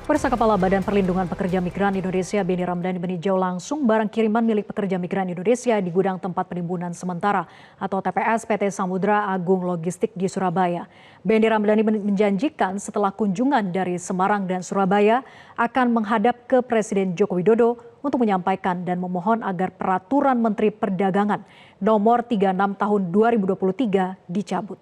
Pemirsa, Kepala Badan Perlindungan Pekerja Migran Indonesia Benny Ramdhani meninjau langsung barang kiriman milik pekerja migran Indonesia di gudang tempat penimbunan sementara atau TPS PT Samudra Agung Logistik di Surabaya. Benny Ramdhani menjanjikan setelah kunjungan dari Semarang dan Surabaya akan menghadap ke Presiden Joko Widodo untuk menyampaikan dan memohon agar Peraturan Menteri Perdagangan Nomor 36 Tahun 2023 dicabut.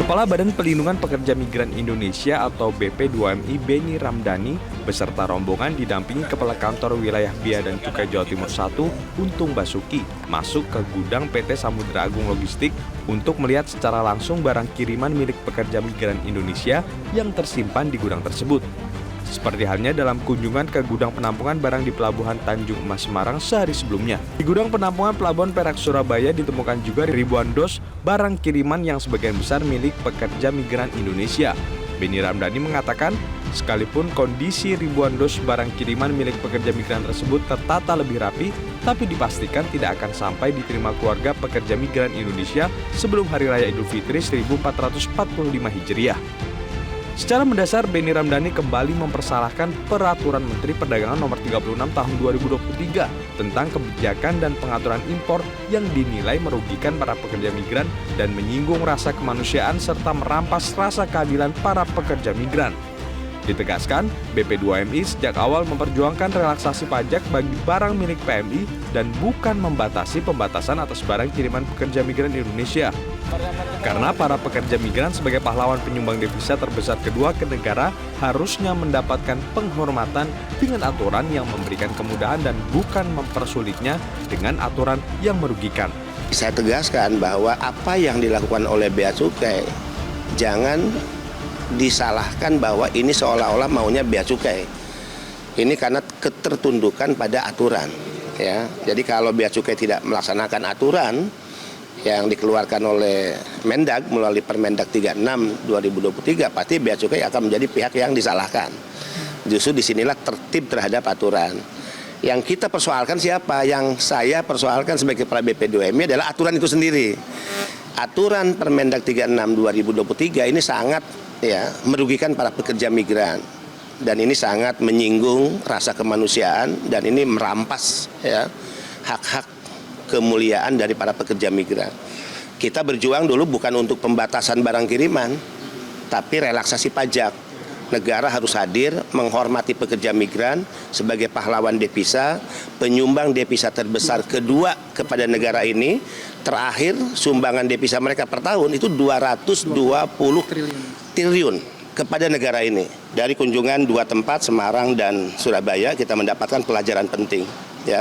Kepala Badan Perlindungan Pekerja Migran Indonesia atau BP2MI Benny Ramdhani beserta rombongan didampingi Kepala Kantor Wilayah Bea dan Cukai Jawa Timur 1 Untung Basuki masuk ke gudang PT Samudra Agung Logistik untuk melihat secara langsung barang kiriman milik pekerja migran Indonesia yang tersimpan di gudang tersebut. Seperti halnya dalam kunjungan ke gudang penampungan barang di Pelabuhan Tanjung Emas Semarang sehari sebelumnya. Di gudang penampungan Pelabuhan Perak Surabaya ditemukan juga ribuan dos barang kiriman yang sebagian besar milik pekerja migran Indonesia. Benny Ramdhani mengatakan, sekalipun kondisi ribuan dos barang kiriman milik pekerja migran tersebut tertata lebih rapi, tapi dipastikan tidak akan sampai diterima keluarga pekerja migran Indonesia sebelum Hari Raya Idul Fitri 1445 Hijriah. Secara mendasar, Benny Ramdhani kembali mempersalahkan Peraturan Menteri Perdagangan Nomor 36 Tahun 2023 tentang kebijakan dan pengaturan impor yang dinilai merugikan para pekerja migran dan menyinggung rasa kemanusiaan serta merampas rasa keadilan para pekerja migran. Ditegaskan, BP2MI sejak awal memperjuangkan relaksasi pajak bagi barang milik PMI dan bukan membatasi pembatasan atas barang kiriman pekerja migran Indonesia. Karena para pekerja migran sebagai pahlawan penyumbang devisa terbesar kedua ke negara harusnya mendapatkan penghormatan dengan aturan yang memberikan kemudahan dan bukan mempersulitnya dengan aturan yang merugikan. Saya tegaskan bahwa apa yang dilakukan oleh Bea Cukai jangan disalahkan bahwa ini seolah-olah maunya Bea Cukai. Ini karena ketertundukan pada aturan. Ya. Jadi kalau Bea Cukai tidak melaksanakan aturan yang dikeluarkan oleh Mendag melalui Permendag 36 2023, pasti Bea Cukai akan menjadi pihak yang disalahkan. Justru disinilah tertib terhadap aturan. Yang kita persoalkan siapa? Yang saya persoalkan sebagai kepala BP2MI adalah aturan itu sendiri. Aturan Permendag 36 2023 ini sangat merugikan para pekerja migran. Dan ini sangat menyinggung rasa kemanusiaan dan ini merampas hak-hak kemuliaan dari para pekerja migran. Kita berjuang dulu bukan untuk pembatasan barang kiriman, tapi relaksasi pajak. Negara harus hadir menghormati pekerja migran sebagai pahlawan devisa, penyumbang devisa terbesar kedua kepada negara ini. Terakhir sumbangan devisa mereka per tahun itu 220 triliun kepada negara ini. Dari kunjungan dua tempat Semarang dan Surabaya kita mendapatkan pelajaran penting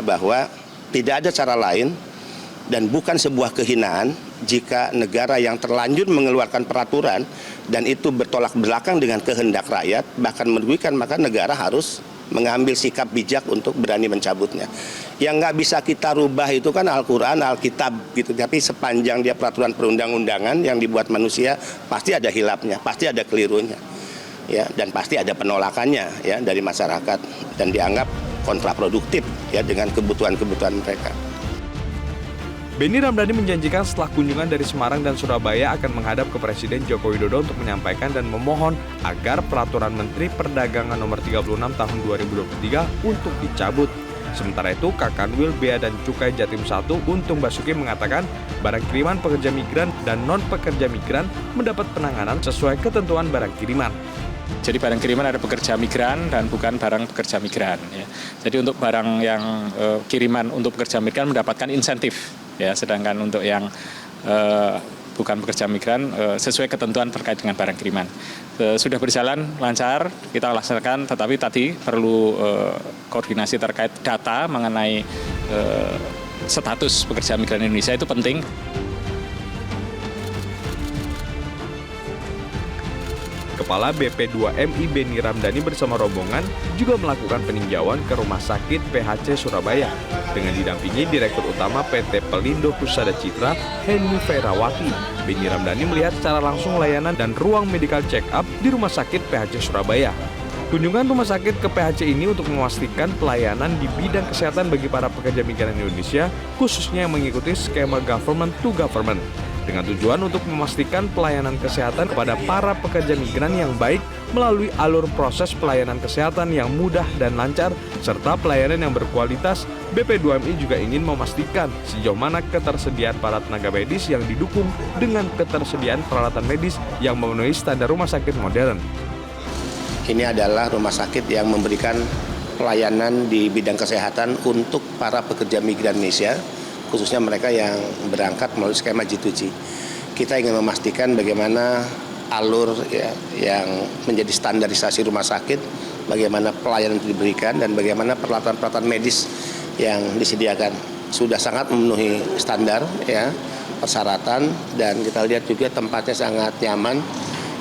bahwa tidak ada cara lain dan bukan sebuah kehinaan jika negara yang terlanjur mengeluarkan peraturan dan itu bertolak belakang dengan kehendak rakyat, bahkan merugikan, maka negara harus mengambil sikap bijak untuk berani mencabutnya. Yang nggak bisa kita rubah itu kan Al-Quran, Alkitab gitu. Tapi sepanjang dia peraturan perundang-undangan yang dibuat manusia, pasti ada hilapnya, pasti ada kelirunya, dan pasti ada penolakannya dari masyarakat dan dianggap kontraproduktif dengan kebutuhan-kebutuhan mereka. Benny Ramdhani menjanjikan setelah kunjungan dari Semarang dan Surabaya akan menghadap ke Presiden Joko Widodo untuk menyampaikan dan memohon agar Peraturan Menteri Perdagangan Nomor 36 Tahun 2023 untuk dicabut. Sementara itu, Kakanwil Bea dan Cukai Jatim 1 Untung Basuki mengatakan barang kiriman pekerja migran dan non-pekerja migran mendapat penanganan sesuai ketentuan barang kiriman. Jadi barang kiriman ada pekerja migran dan bukan barang pekerja migran. Jadi untuk barang yang kiriman untuk pekerja migran mendapatkan insentif, sedangkan untuk yang bukan pekerja migran sesuai ketentuan terkait dengan barang kiriman. Sudah berjalan lancar, kita laksanakan, tetapi tadi perlu koordinasi terkait data mengenai status pekerja migran Indonesia itu penting. Kepala BP2MI Benny Ramdhani bersama rombongan juga melakukan peninjauan ke Rumah Sakit PHC Surabaya dengan didampingi Direktur Utama PT Pelindo Husada Citra, Heni Fairawati. Benny Ramdhani melihat secara langsung layanan dan ruang medical check-up di Rumah Sakit PHC Surabaya. Kunjungan rumah sakit ke PHC ini untuk memastikan pelayanan di bidang kesehatan bagi para pekerja migran Indonesia, khususnya yang mengikuti skema government to government. dengan tujuan untuk memastikan pelayanan kesehatan kepada para pekerja migran yang baik melalui alur proses pelayanan kesehatan yang mudah dan lancar serta pelayanan yang berkualitas. BP2MI juga ingin memastikan sejauh mana ketersediaan para tenaga medis yang didukung dengan ketersediaan peralatan medis yang memenuhi standar rumah sakit modern. Ini adalah rumah sakit yang memberikan pelayanan di bidang kesehatan untuk para pekerja migran Indonesia, khususnya mereka yang berangkat melalui skema G2G. Kita ingin memastikan bagaimana alur ya, yang menjadi standarisasi rumah sakit, bagaimana pelayanan itu diberikan, dan bagaimana peralatan-peralatan medis yang disediakan. Sudah sangat memenuhi standar, ya, persyaratan, dan kita lihat juga tempatnya sangat nyaman,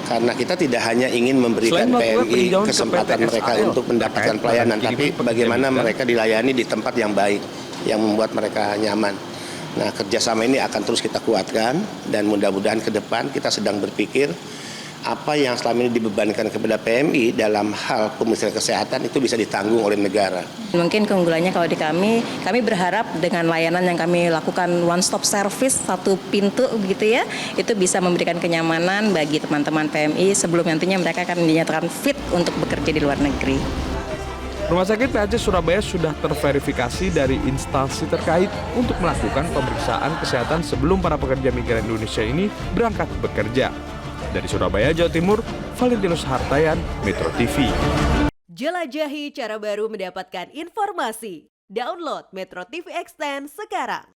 karena kita tidak hanya ingin memberikan PMI kesempatan mereka untuk mendapatkan pelayanan, tapi bagaimana mereka dilayani di tempat yang baik, yang membuat mereka nyaman. Nah, kerjasama ini akan terus kita kuatkan, dan mudah-mudahan ke depan kita sedang berpikir apa yang selama ini dibebankan kepada PMI dalam hal pemeriksaan kesehatan itu bisa ditanggung oleh negara. Mungkin keunggulannya kalau di kami berharap dengan layanan yang kami lakukan one stop service, satu pintu begitu ya, itu bisa memberikan kenyamanan bagi teman-teman PMI sebelum nantinya mereka akan dinyatakan fit untuk bekerja di luar negeri. Rumah sakit PHC Surabaya sudah terverifikasi dari instansi terkait untuk melakukan pemeriksaan kesehatan sebelum para pekerja migran Indonesia ini berangkat bekerja. Dari Surabaya, Jawa Timur, Valentinus Hartayan, Metro TV. Jelajahi cara baru mendapatkan informasi. Download Metro TV Extend sekarang.